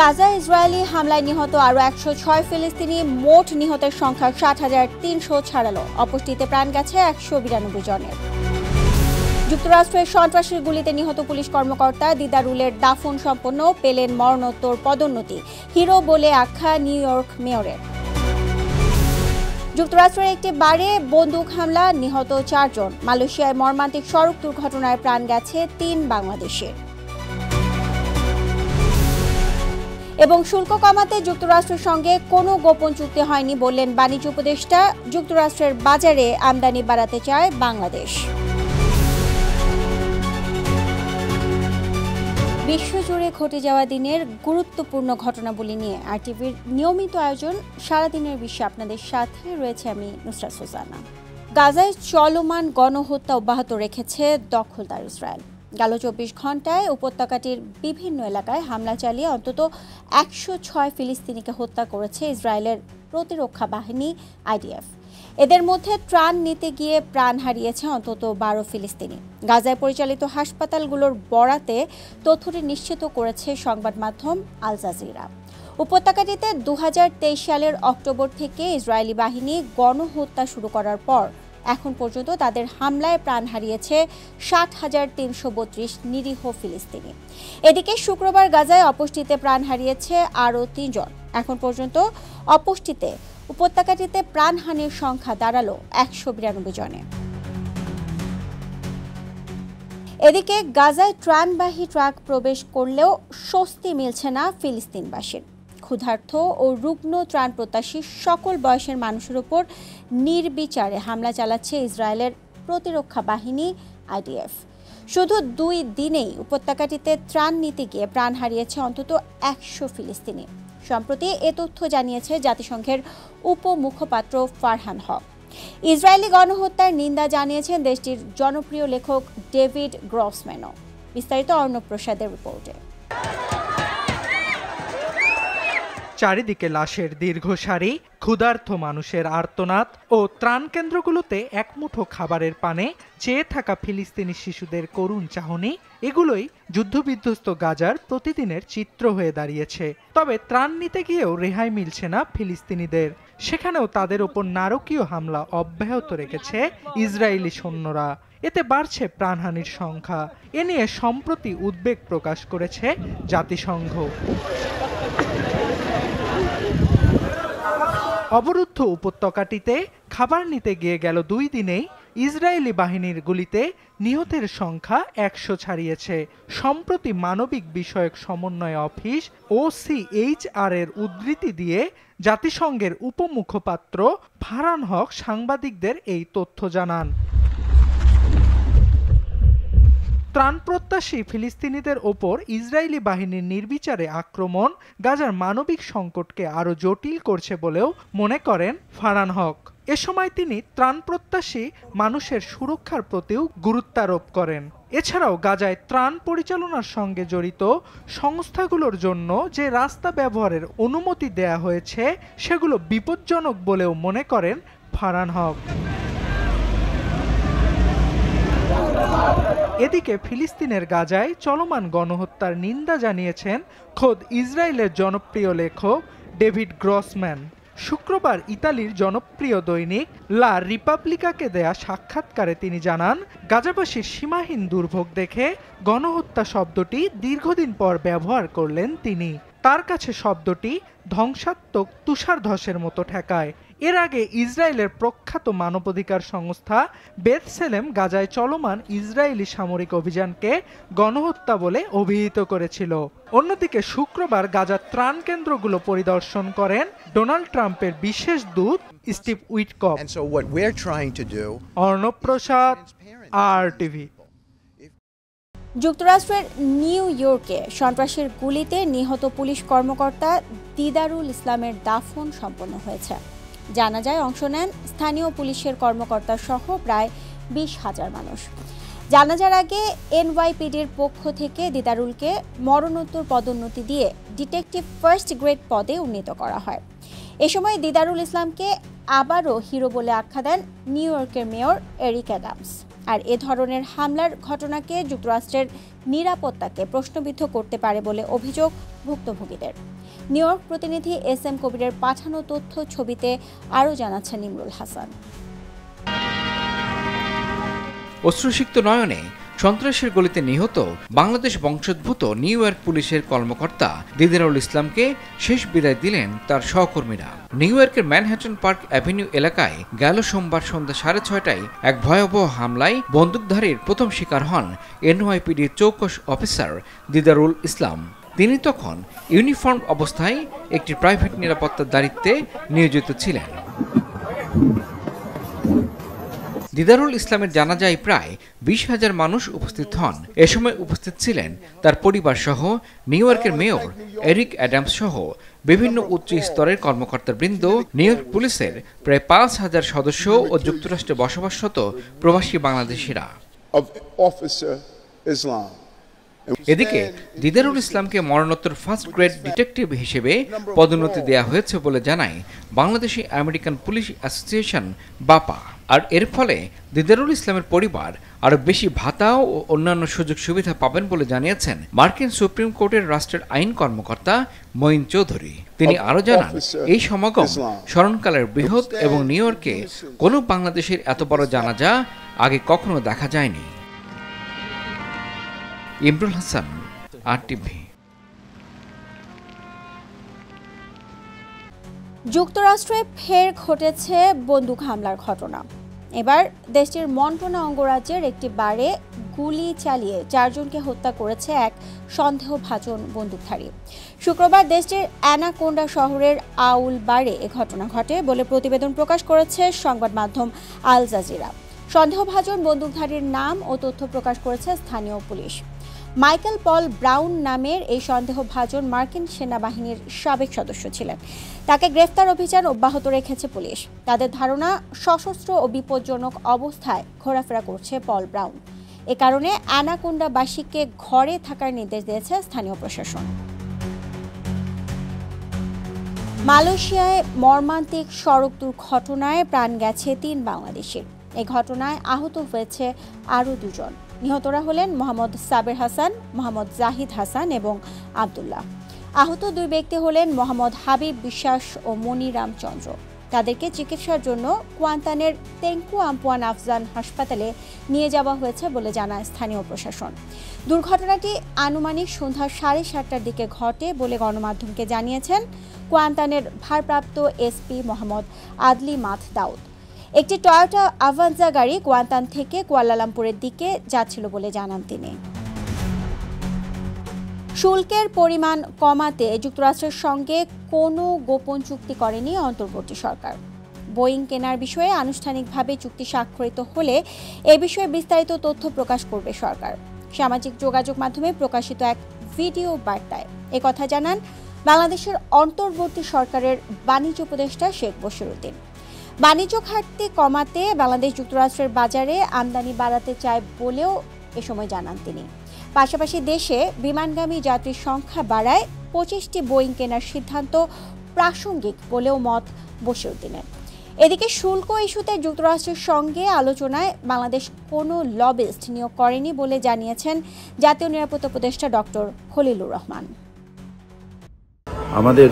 Gaza Israeli হামলায় নিহত আরও 106 ফিলিস্তিনি, মোট নিহতের সংখ্যা 60,300 ছাড়ালো। অপুষ্টিতে প্রাণ গেছে 192 জনের। যুক্তরাষ্ট্রের সন্ত্রাসীর গুলিতে নিহত পুলিশ কর্মকর্তা দিদারুলের দাফন সম্পন্ন, পেলেন মরণোত্তর পদোন্নতি, হিরো বলে আখ্যা নিউ ইয়র্ক মেয়রের। যুক্তরাষ্ট্রের একটি বারে বন্দুক হামলা, নিহত 4 জন। মালয়েশিয়ায় মর্মান্তিক সড়ক দুর্ঘটনায় প্রাণ গেছে 3 বাংলাদেশের। এবং শুল্ক কমাতে যুক্তরাষ্ট্রের সঙ্গে কোনো গোপন চুক্তি হয়নি বললেন বাণিজ্য উপদেষ্টা। যুক্তরাষ্ট্রের বাজারে আমদানি বাড়াতে চায় বাংলাদেশ। বিশ্বজুড়ে ঘটে যাওয়া দিনের গুরুত্বপূর্ণ ঘটনাবলী নিয়ে আরটিভির নিয়মিত আয়োজন সারাদিনের বিশ্বে আপনাদের সাথে রয়েছে আমি নুসরাত সুজানা। গাজায় চলমান গণহত্যা অব্যাহত রেখেছে দখলদার ইসরায়েল। গেল 24 ঘন্টায় উপত্যকাটির বিভিন্ন এলাকায় হামলা চালিয়ে অন্তত 106 ফিলিস্তিনিকে হত্যা করেছে ইসরায়েলের প্রতিরক্ষা বাহিনী আইডিএফ। এদের মধ্যে ত্রাণ নিতে গিয়ে প্রাণ হারিয়েছে অন্তত 12 ফিলিস্তিনি। গাজায় পরিচালিত হাসপাতালগুলোর বরাতে তথ্যটি নিশ্চিত করেছে সংবাদ মাধ্যম আল জাজিরা। উপত্যকাটিতে 2023 সালের অক্টোবর থেকে ইসরায়েলি বাহিনী গণহত্যা শুরু করার পর এখন পর্যন্ত তাদের হামলায় প্রাণ হারিয়েছে 60,332 নিরীহ ফিলিস্তিনি। এদিকে শুক্রবার গাজায় অপুষ্টিতে প্রাণ হারিয়েছে আরও 3 জন। এখন পর্যন্ত অপুষ্টিতে উপত্যকাটিতে প্রাণহানির সংখ্যা দাঁড়ালো 192 জনে। এদিকে গাজায় ত্রাণবাহী ট্রাক প্রবেশ করলেও স্বস্তি মিলছে না ফিলিস্তিনবাসীর। ক্ষুধার্ত ও রুগ্ন ত্রাণ প্রত্যাশী সকল বয়সের মানুষের উপর নির্বিচারে হামলা চালাচ্ছে ইসরায়েলের প্রতিরক্ষা বাহিনী আইডিএফ। শুধু 2 দিনেই উপত্যকাটিতে ত্রাণ নিতে গিয়ে প্রাণ হারিয়েছে অন্তত 100 ফিলিস্তিনি। সম্প্রতি এ তথ্য জানিয়েছে জাতিসংঘের উপমুখপাত্র ফারহান হক। ইসরায়েলি গণহত্যার নিন্দা জানিয়েছেন দেশটির জনপ্রিয় লেখক ডেভিড গ্রসম্যানও। বিস্তারিত অর্ণব প্রসাদের রিপোর্টে। চারিদিকে লাশের দীর্ঘ সারি, ক্ষুধার্ত মানুষের আর্তনাদ ও ত্রাণ কেন্দ্রগুলোতে একমুঠো খাবারের পানে চেয়ে থাকা ফিলিস্তিনি শিশুদের করুণ চাহনি, এগুলোই যুদ্ধবিধ্বস্ত গাজার প্রতিদিনের চিত্র হয়ে দাঁড়িয়েছে। তবে ত্রাণ নিতে গিয়েও রেহাই মিলছে না ফিলিস্তিনিদের। সেখানেও তাদের ওপর নারকীয় হামলা অব্যাহত রেখেছে ইসরায়েলি সৈন্যরা। এতে বাড়ছে প্রাণহানির সংখ্যা। এ নিয়ে সম্প্রতি উদ্বেগ প্রকাশ করেছে জাতিসংঘ। অবরুদ্ধ উপত্যকাটিতে খাবার নিতে গিয়ে গেল 2 দিনেই ইসরায়েলি বাহিনীর গুলিতে নিহতের সংখ্যা 100 ছাড়িয়েছে। সম্প্রতি মানবিক বিষয়ক সমন্বয় অফিস OCHR এর উদ্ধৃতি দিয়ে জাতিসংঘের উপমুখপাত্র ফারহান হক সাংবাদিকদের এই তথ্য জানান। ত্রাণপ্রত্যাশী ফিলিস্তিনিদের ওপর ইসরায়েলি বাহিনীর নির্বিচারে আক্রমণ গাজার মানবিক সংকটকে আরও জটিল করছে বলেও মনে করেন ফারহান হক। এ সময় তিনি ত্রাণপ্রত্যাশী মানুষের সুরক্ষার প্রতিও গুরুত্বারোপ করেন। এছাড়াও গাজায় ত্রাণ পরিচালনার সঙ্গে জড়িত সংস্থাগুলোর জন্য যে রাস্তা ব্যবহারের অনুমতি দেয়া হয়েছে সেগুলো বিপজ্জনক বলেও মনে করেন ফারহান হক। এদিকে ফিলিস্তিনের গাজায় চলমান গণহত্যার নিন্দা জানিয়েছেন খোদ ইসরায়েলের জনপ্রিয় লেখক ডেভিড গ্রসম্যান। শুক্রবার ইতালির জনপ্রিয় দৈনিক লা রিপাবলিকাকে দেয়া সাক্ষাৎকারে তিনি জানান, গাজাবাসীর সীমাহীন দুর্ভোগ দেখে গণহত্যা শব্দটি দীর্ঘদিন পর ব্যবহার করলেন তিনি। তার কাছে শব্দটি ধ্বংসাত্মক তুষারধসের মতো ঠেকায়। এর আগে ইসরায়েলের প্রখ্যাত মানবাধিকার সংস্থা বেথসেলেম গাজায় চলমান ইসরায়েলি সামরিক অভিযানকে গণহত্যা বলে অভিহিত করেছিল। অন্যদিকে শুক্রবার গাজার ত্রাণ কেন্দ্রগুলো পরিদর্শন করেন ডোনাল্ড ট্রাম্পের বিশেষ দূত স্টিভ উইটকফ। অর্ণব প্রসাদ, আরটিভি। যুক্তরাষ্ট্রের নিউ ইয়র্কে সন্ত্রাসের গুলিতে নিহত পুলিশ কর্মকর্তা দিদারুল ইসলামের দাফন সম্পন্ন হয়েছে। জানাজায় অংশ নেন স্থানীয় পুলিশের কর্মকর্তা সহ প্রায় 20,000 মানুষ। জানাজার আগে এনওয়াইপিডির পক্ষ থেকে দিদারুলকে মরণোত্তর পদোন্নতি দিয়ে ডিটেকটিভ ফার্স্ট গ্রেড পদে উন্নীত করা হয়। এ সময় দিদারুল ইসলামকে আবারও হিরো বলে আখ্যা দেন নিউ ইয়র্কের মেয়র এরিক অ্যাডামস। আর এ ধরনের হামলার ঘটনাকে যুক্তরাষ্ট্রের নিরাপত্তাকে প্রশ্নবিদ্ধ করতে পারে বলে অভিযোগ ভুক্তভোগীদের। নিউ ইয়র্ক প্রতিনিধি SM কবিরের পাঠানো তথ্য ছবিতে আরও জানাচ্ছেন ইমরুল হাসান। অশ্রুসিক্ত নয়নে সন্ত্রাসের গুলিতে নিহত বাংলাদেশ বংশোদ্ভূত নিউ ইয়র্ক পুলিশের কর্মকর্তা দিদারুল ইসলামকে শেষ বিদায় দিলেন তার সহকর্মীরা। নিউ ইয়র্কের ম্যানহাটন পার্ক অ্যাভিনিউ এলাকায় গেল সোমবার সন্ধ্যা 6:30টায় এক ভয়াবহ হামলায় বন্দুকধারীর প্রথম শিকার হন NYPD চৌকস অফিসার দিদারুল ইসলাম। তিনি তখন ইউনিফর্ম অবস্থায় একটি প্রাইভেট নিরাপত্তার দায়িত্বে নিয়োজিত ছিলেন। দিদারুল ইসলামের জানাজায় প্রায় 20,000 মানুষ উপস্থিত হন। এ সময় উপস্থিত ছিলেন তার পরিবার সহ নিউ ইয়র্কের মেয়র এরিক অ্যাডামস সহ বিভিন্ন উচ্চ স্তরের কর্মকর্তাবৃন্দ, নিউ ইয়র্ক পুলিশের প্রায় 5,000 সদস্য ও যুক্তরাষ্ট্রে বসবাসরত প্রবাসী বাংলাদেশিরা। এদিকে দিদারুল ইসলামকে মরণোত্তর ফার্স্ট গ্রেড ডিটেকটিভ হিসেবে পদোন্নতি দেওয়া হয়েছে বলে জানায় বাংলাদেশি আমেরিকান পুলিশ অ্যাসোসিয়েশন বাপা। আর এর ফলে দিদারুল ইসলামের পরিবার আরও বেশি ভাতা ও অন্যান্য সুযোগ সুবিধা পাবেন বলে জানিয়েছেন মার্কিন সুপ্রিম কোর্টের রাষ্ট্রের আইন কর্মকর্তা মঈন চৌধুরী। তিনি আরও জানান, এই সমাগম স্মরণকালের বৃহৎ এবং নিউ ইয়র্কে কোনো বাংলাদেশের এত বড় জানাজা আগে কখনো দেখা যায়নি। ইমরুল হাসান, RTV। যুক্তরাষ্ট্রে ফের ঘটেছে বন্দুক হামলার ঘটনা। এবার দেশটির মন্টানা অঙ্গরাজ্যের একটি বারে গুলি চালিয়ে 4 জনকে হত্যা করেছে এক সন্দেহভাজন বন্দুকধারী। শুক্রবার দেশটির অ্যানাকোন্ডা শহরের আউল বারে এ ঘটনা ঘটে বলে প্রতিবেদন প্রকাশ করেছে সংবাদ মাধ্যম আল জাজিরা। সন্দেহভাজন বন্দুকধারীর নাম ও তথ্য প্রকাশ করেছে স্থানীয় পুলিশ। মাইকেল পল ব্রাউন নামের এই সন্দেহভাজন মার্কিন সেনাবাহিনীর সাবেক সদস্য ছিলেন। তাকে গ্রেফতার অভিযান অব্যাহত রেখেছে পুলিশ। তাদের ধারণা, সশস্ত্র ও বিপজ্জনক অবস্থায় ঘোরাফেরা করছে পল ব্রাউন। এ কারণে অ্যানাকোন্ডাবাসীকে ঘরে থাকার নির্দেশ দিয়েছে স্থানীয় প্রশাসন। মালয়েশিয়ায় মর্মান্তিক সড়ক দুর্ঘটনায় প্রাণ গেছে 3 বাংলাদেশির। এই ঘটনায় আহত হয়েছে আরও 2 জন। নিহতরা হলেন মোহাম্মদ সাবের হাসান, মোহাম্মদ জাহিদ হাসান এবং আবদুল্লাহ। আহত 2 ব্যক্তি হলেন মোহাম্মদ হাবিব বিশ্বাস ও মনিরাম চন্দ্র। তাদেরকে চিকিৎসার জন্য কুয়ান্তানের তেঙ্কু আমপুয়ান আফজান হাসপাতালে নিয়ে যাওয়া হয়েছে বলে জানায় স্থানীয় প্রশাসন। দুর্ঘটনাটি আনুমানিক সন্ধ্যা 7:30টার দিকে ঘটে বলে গণমাধ্যমকে জানিয়েছেন কুয়ান্তানের ভারপ্রাপ্ত SP মোহাম্মদ আদলি মাথ দাউদ। একটি টয়োটা আভাঞ্জা গাড়ি কুয়ান্তান থেকে কুয়ালালামপুরের দিকে যাচ্ছিল বলে জানান তিনি। শুল্কের পরিমাণ কমাতে যুক্তরাষ্ট্রের সঙ্গে কোনো গোপন চুক্তি করেনি অন্তর্বর্তী সরকার। বোয়িং কেনার বিষয়ে আনুষ্ঠানিকভাবে চুক্তি স্বাক্ষরিত হলে এ বিষয়ে বিস্তারিত তথ্য প্রকাশ করবে সরকার। সামাজিক যোগাযোগ মাধ্যমে প্রকাশিত এক ভিডিও বার্তায় একথা জানান বাংলাদেশের অন্তর্বর্তী সরকারের বাণিজ্য উপদেষ্টা শেখ বশিরউদ্দিন। বাণিজ্য ঘাটতি কমাতে বাংলাদেশ যুক্তরাষ্ট্রের বাজারে আমদানি বাড়াতে চায় বলেও এ সময় জানান তিনি। পাশাপাশি দেশে বিমানগামী যাত্রীর সংখ্যা বাড়ায় 25টি বোয়িং কেনার সিদ্ধান্ত প্রাসঙ্গিক বলেও মত বশিরউদ্দিনের। এদিকে শুল্ক ইস্যুতে যুক্তরাষ্ট্রের সঙ্গে আলোচনায় বাংলাদেশ কোনো লবিস্ট নিয়োগ করেনি বলে জানিয়েছেন জাতীয় নিরাপত্তা উপদেষ্টা ডক্টর খলিলুর রহমান। আমাদের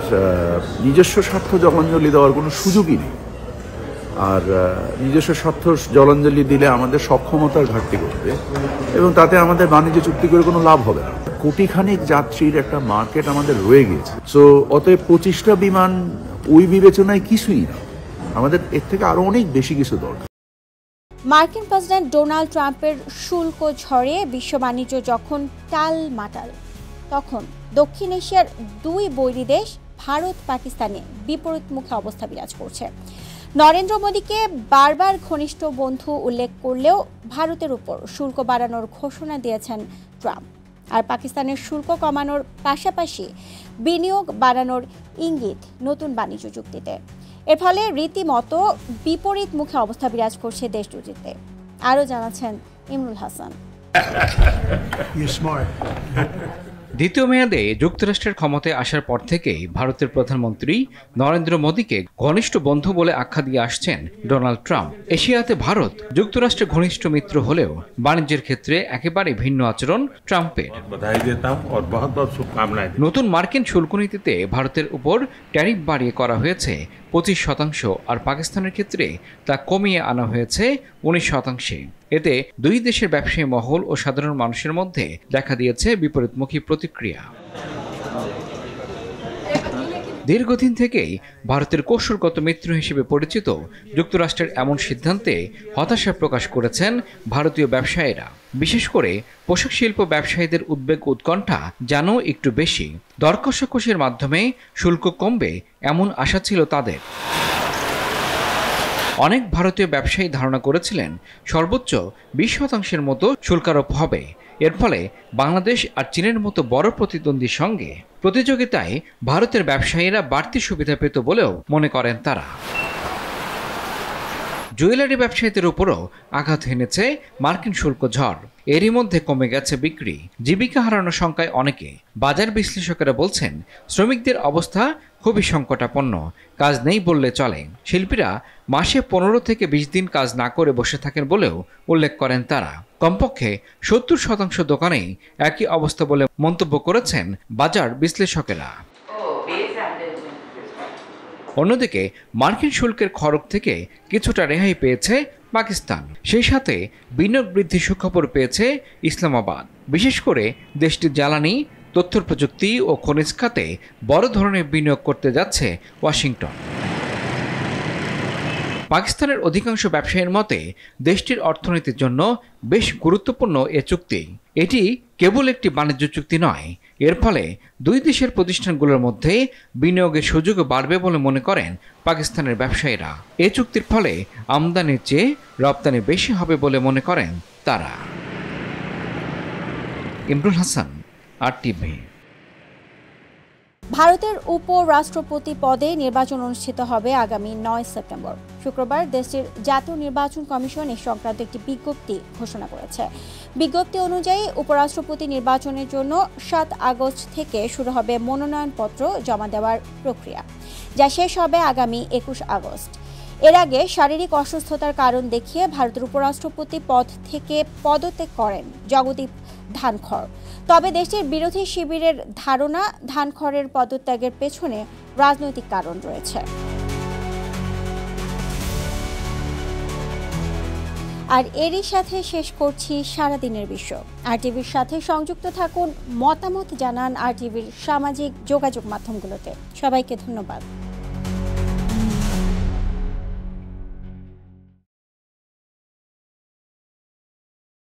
নিজস্ব স্বার্থ জলাঞ্জলি দেওয়ার কোনো সুযোগই নেই। আর নিজস্ব স্বার্থ জলাঞ্জলি দিলে আমাদের সক্ষমতার ঘাটতি ঘটবে এবং তাতে আমাদের বাণিজ্য চুক্তি করে কোনো লাভ হবে না। কোটিখানিক যাত্রীর একটা মার্কেট আমাদের রয়ে গিয়েছে। সো অতএব 25টা বিমান ওই বিবেচনায় কিছুই না, আমাদের এর থেকে আরো অনেক বেশি কিছু দরকার। মার্কিন প্রেসিডেন্ট ডোনাল্ড ট্রাম্পের শুল্ক ঝড়ে বিশ্ব বাণিজ্য যখন টালমাটাল, তখন দক্ষিণ এশিয়ার 2 বৈরী দেশ ভারত পাকিস্তানে বিপরীতমুখী অবস্থা বিরাজ করছে। নরেন্দ্র মোদীকে বারবার ঘনিষ্ঠ বন্ধু উল্লেখ করলেও ভারতের উপর শুল্ক বাড়ানোর ঘোষণা দিয়েছেন ট্রাম্প। আর পাকিস্তানের শুল্ক কমানোর পাশাপাশি বিনিয়োগ বাড়ানোর ইঙ্গিত নতুন বাণিজ্য চুক্তিতে। এর ফলে রীতিমতো বিপরীতমুখী অবস্থা বিরাজ করছে দেশ দুটিতে। আরও জানাচ্ছেন ইমরুল হাসান। দ্বিতীয় মেয়াদে যুক্তরাষ্ট্রের ক্ষমতায় আসার পর থেকেই ভারতের প্রধানমন্ত্রী নরেন্দ্র মোদীকে ঘনিষ্ঠ বন্ধু বলে আখ্যা দিয়ে আসছেন ডোনাল্ড ট্রাম্প। এশিয়াতে ভারত যুক্তরাষ্ট্রের ঘনিষ্ঠ মিত্র হলেও বাণিজ্যের ক্ষেত্রে একেবারে ভিন্ন আচরণ ট্রাম্পের। নতুন মার্কিন শুল্ক নীতিতে ভারতের উপর ট্যারিফ বাড়িয়ে করা হয়েছে 25%, আর পাকিস্তানের ক্ষেত্রে তা কমিয়ে আনা হয়েছে 19%। এতে দুই দেশের ব্যবসায়ী মহল ও সাধারণ মানুষের মধ্যে দেখা দিয়েছে বিপরীতমুখী প্রতিক্রিয়া। দীর্ঘদিন থেকেই ভারতের কৌশলগত মিত্র হিসেবে পরিচিত যুক্তরাষ্ট্রের এমন সিদ্ধান্তে হতাশা প্রকাশ করেছেন ভারতীয় ব্যবসায়ীরা। বিশেষ করে পোশাক শিল্প ব্যবসায়ীদের উদ্বেগ উৎকণ্ঠা যেন একটু বেশি। দর কষাকষির মাধ্যমে শুল্ক কমবে এমন আশা ছিল তাদের। অনেক ভারতীয় ব্যবসায়ী ধারণা করেছিলেন সর্বোচ্চ 20% মতো শুল্কারোপ হবে। এর ফলে বাংলাদেশ আর চীনের মতো বড় প্রতিদ্বন্দ্বীর সঙ্গে প্রতিযোগিতায় ভারতের ব্যবসায়ীরা বাড়তি সুবিধা পেত বলেও মনে করেন তারা। জুয়েলারি ব্যবসায়ীদের উপরও আঘাত হেনেছে মার্কিন শুল্ক ঝড়। এরই মধ্যে কমে গেছে বিক্রি, জীবিকা হারানোর শঙ্কায় অনেকে। বাজার বিশ্লেষকেরা বলছেন শ্রমিকদের অবস্থা খুবই সংকটাপন্ন, কাজ নেই বললে চলে। শিল্পীরা মাসে 15 থেকে 20 দিন কাজ না করে বসে থাকেন বলেও উল্লেখ করেন তারা। কমপক্ষে 70% দোকানেই একই অবস্থা বলে মন্তব্য করেছেন বাজার বিশ্লেষকেরা। অন্যদিকে মার্কিন শুল্কের খড়গ থেকে কিছুটা রেহাই পেয়েছে পাকিস্তান। সেই সাথে বিনিয়োগ বৃদ্ধির সুখবর পেয়েছে ইসলামাবাদ। বিশেষ করে দেশটির জ্বালানি, তথ্য প্রযুক্তি ও খনিজ খাতে বড় ধরনের বিনিয়োগ করতে যাচ্ছে ওয়াশিংটন। পাকিস্তানের অধিকাংশ ব্যবসায়ীর মতে দেশটির অর্থনীতির জন্য বেশ গুরুত্বপূর্ণ এ চুক্তি। এটি কেবল একটি বাণিজ্য চুক্তি নয়, এর ফলে দুই দেশের প্রতিষ্ঠানগুলোর মধ্যে বিনিয়োগের সুযোগ বাড়বে বলে মনে করেন পাকিস্তানের ব্যবসায়ীরা। এ চুক্তির ফলে আমদানির চেয়ে রপ্তানি বেশি হবে বলে মনে করেন তারা। ইমরুল হাসান, RTV। ভারতের উপরাষ্ট্রপতি পদে নির্বাচন অনুষ্ঠিত হবে আগামী 9 সেপ্টেম্বর। শুক্রবার দেশটির জাতীয় নির্বাচন কমিশন এ সংক্রান্ত একটি বিজ্ঞপ্তি ঘোষণা করেছে। বিজ্ঞপ্তি অনুযায়ী উপরাষ্ট্রপতি নির্বাচনের জন্য 7 আগস্ট থেকে শুরু হবে মনোনয়নপত্র জমা দেওয়ার প্রক্রিয়া, যা শেষ হবে আগামী 21 আগস্ট। এর আগে শারীরিক অসুস্থতার কারণ দেখিয়ে ভারতের উপরাষ্ট্রপতি পদ থেকে পদত্যাগ করেন জগদীপ ধানখড়। তবে দেশটির বিরোধী শিবিরের ধারণা ধানখড়ের পদত্যাগের পেছনে রাজনৈতিক কারণ রয়েছে। আর এরই সাথে শেষ করছি সারাদিনের বিশ্ব। RTVর সাথে সংযুক্ত থাকুন, মতামত জানান RTVর সামাজিক যোগাযোগ মাধ্যমগুলোতে। সবাইকে ধন্যবাদ।